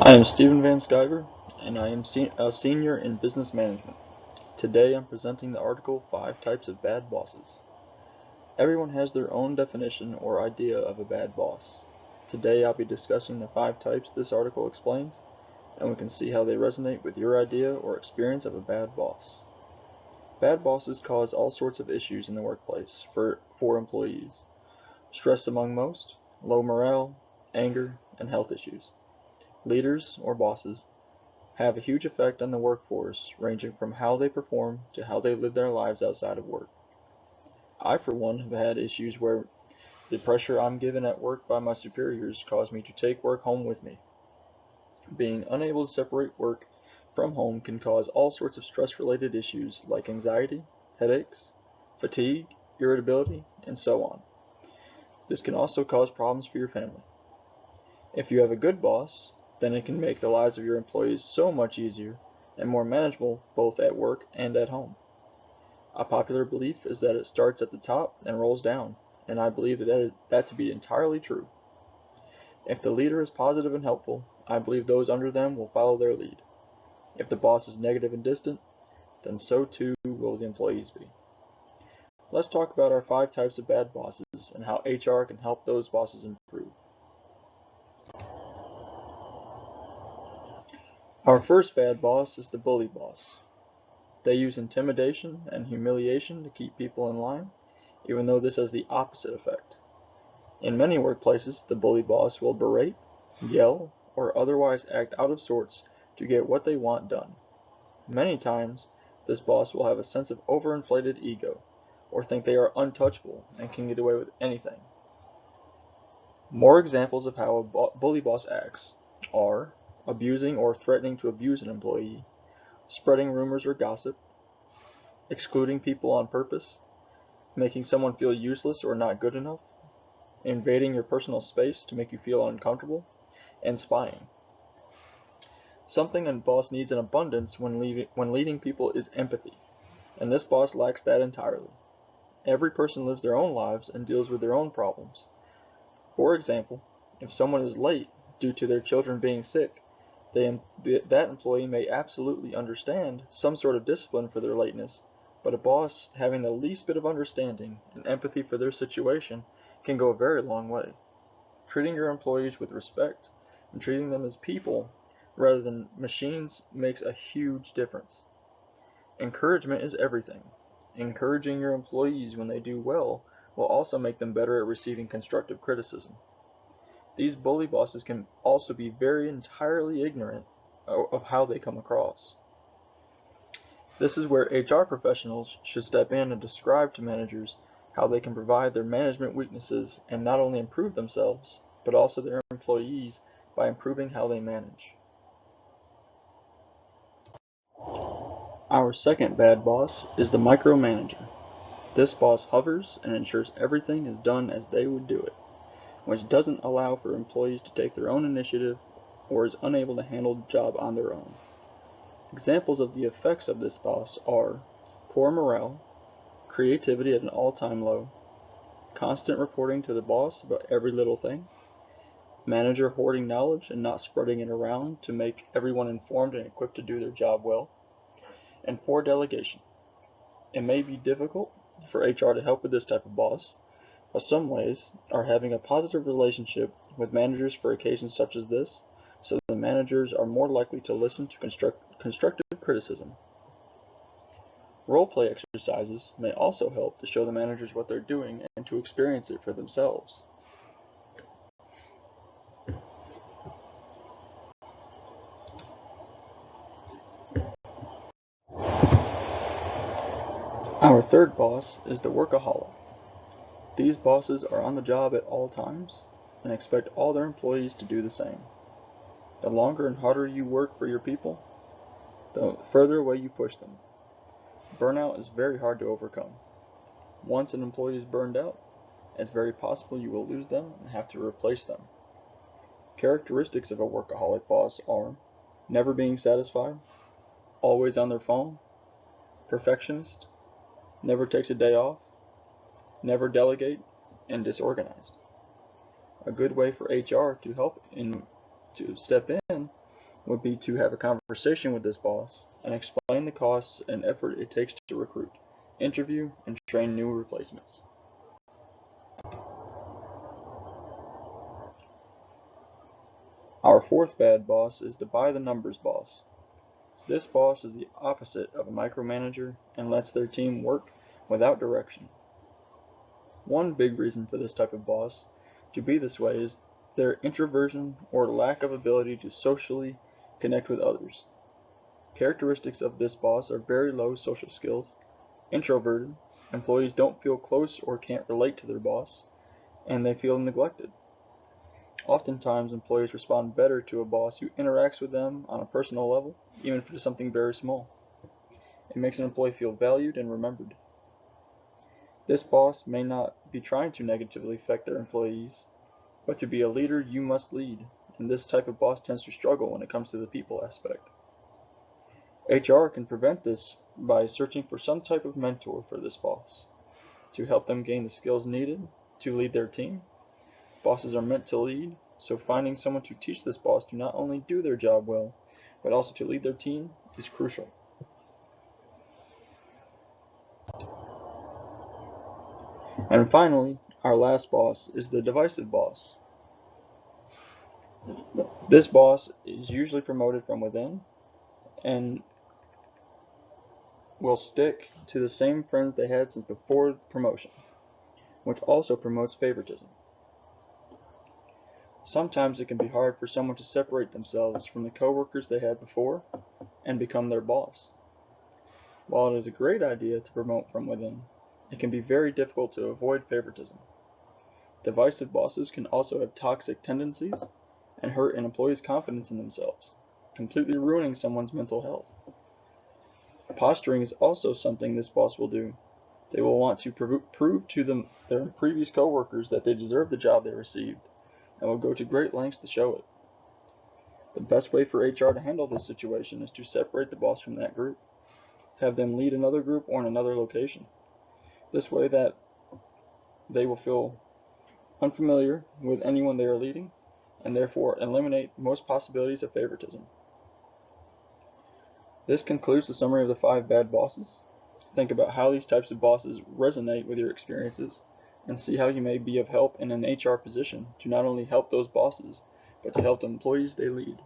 I am Steven Van Sciver, and I am a senior in business management. Today I'm presenting the article 5 Types of Bad Bosses. Everyone has their own definition or idea of a bad boss. Today I'll be discussing the 5 types this article explains, and we can see how they resonate with your idea or experience of a bad boss. Bad bosses cause all sorts of issues in the workplace for employees. Stress among most, low morale, anger, and health issues. Leaders, or bosses, have a huge effect on the workforce, ranging from how they perform to how they live their lives outside of work. I, for one, have had issues where the pressure I'm given at work by my superiors caused me to take work home with me. Being unable to separate work from home can cause all sorts of stress-related issues like anxiety, headaches, fatigue, irritability, and so on. This can also cause problems for your family. If you have a good boss, then it can make the lives of your employees so much easier and more manageable both at work and at home. A popular belief is that it starts at the top and rolls down, and I believe that to be entirely true. If the leader is positive and helpful, I believe those under them will follow their lead. If the boss is negative and distant, then so too will the employees be. Let's talk about our 5 types of bad bosses and how HR can help those bosses improve. Our first bad boss is the bully boss. They use intimidation and humiliation to keep people in line, even though this has the opposite effect. In many workplaces, the bully boss will berate, yell, or otherwise act out of sorts to get what they want done. Many times, this boss will have a sense of overinflated ego, or think they are untouchable and can get away with anything. More examples of how a bully boss acts are abusing or threatening to abuse an employee, spreading rumors or gossip, excluding people on purpose, making someone feel useless or not good enough, invading your personal space to make you feel uncomfortable, and spying. Something a boss needs in abundance when leading people is empathy, and this boss lacks that entirely. Every person lives their own lives and deals with their own problems. For example, if someone is late due to their children being sick, that employee may absolutely understand some sort of discipline for their lateness, but a boss having the least bit of understanding and empathy for their situation can go a very long way. Treating your employees with respect and treating them as people rather than machines makes a huge difference. Encouragement is everything. Encouraging your employees when they do well will also make them better at receiving constructive criticism. These bully bosses can also be very entirely ignorant of how they come across. This is where HR professionals should step in and describe to managers how they can provide their management weaknesses and not only improve themselves, but also their employees by improving how they manage. Our second bad boss is the micromanager. This boss hovers and ensures everything is done as they would do it, which doesn't allow for employees to take their own initiative or is unable to handle the job on their own. Examples of the effects of this boss are poor morale, creativity at an all-time low, constant reporting to the boss about every little thing, manager hoarding knowledge and not spreading it around to make everyone informed and equipped to do their job well, and poor delegation. It may be difficult for HR to help with this type of boss, but some ways are having a positive relationship with managers for occasions such as this, so the managers are more likely to listen to constructive criticism. Role-play exercises may also help to show the managers what they're doing and to experience it for themselves. Our third boss is the workaholic. These bosses are on the job at all times and expect all their employees to do the same. The longer and harder you work for your people, the further away you push them. Burnout is very hard to overcome. Once an employee is burned out, it's very possible you will lose them and have to replace them. Characteristics of a workaholic boss are never being satisfied, always on their phone, perfectionist, never takes a day off, never delegate, and disorganized. A good way for HR to help to step in would be to have a conversation with this boss and explain the costs and effort it takes to recruit, interview, and train new replacements. Our fourth bad boss is the by the numbers boss. This boss is the opposite of a micromanager and lets their team work without direction. One big reason for this type of boss to be this way is their introversion or lack of ability to socially connect with others. Characteristics of this boss are very low social skills, introverted, employees don't feel close or can't relate to their boss, and they feel neglected. Oftentimes, employees respond better to a boss who interacts with them on a personal level, even if it is something very small. It makes an employee feel valued and remembered. This boss may not be trying to negatively affect their employees, but to be a leader, you must lead, and this type of boss tends to struggle when it comes to the people aspect. HR can prevent this by searching for some type of mentor for this boss, to help them gain the skills needed to lead their team. Bosses are meant to lead, so finding someone to teach this boss to not only do their job well, but also to lead their team is crucial. And finally, our last boss is the divisive boss. This boss is usually promoted from within and will stick to the same friends they had since before promotion, which also promotes favoritism. Sometimes it can be hard for someone to separate themselves from the coworkers they had before and become their boss. While it is a great idea to promote from within, it can be very difficult to avoid favoritism. Divisive bosses can also have toxic tendencies and hurt an employee's confidence in themselves, completely ruining someone's mental health. Posturing is also something this boss will do. They will want to prove to their previous coworkers that they deserve the job they received, and will go to great lengths to show it. The best way for HR to handle this situation is to separate the boss from that group. Have them lead another group or in another location. This way that they will feel unfamiliar with anyone they are leading, and therefore eliminate most possibilities of favoritism. This concludes the summary of the 5 bad bosses. Think about how these types of bosses resonate with your experiences, and see how you may be of help in an HR position to not only help those bosses, but to help the employees they lead.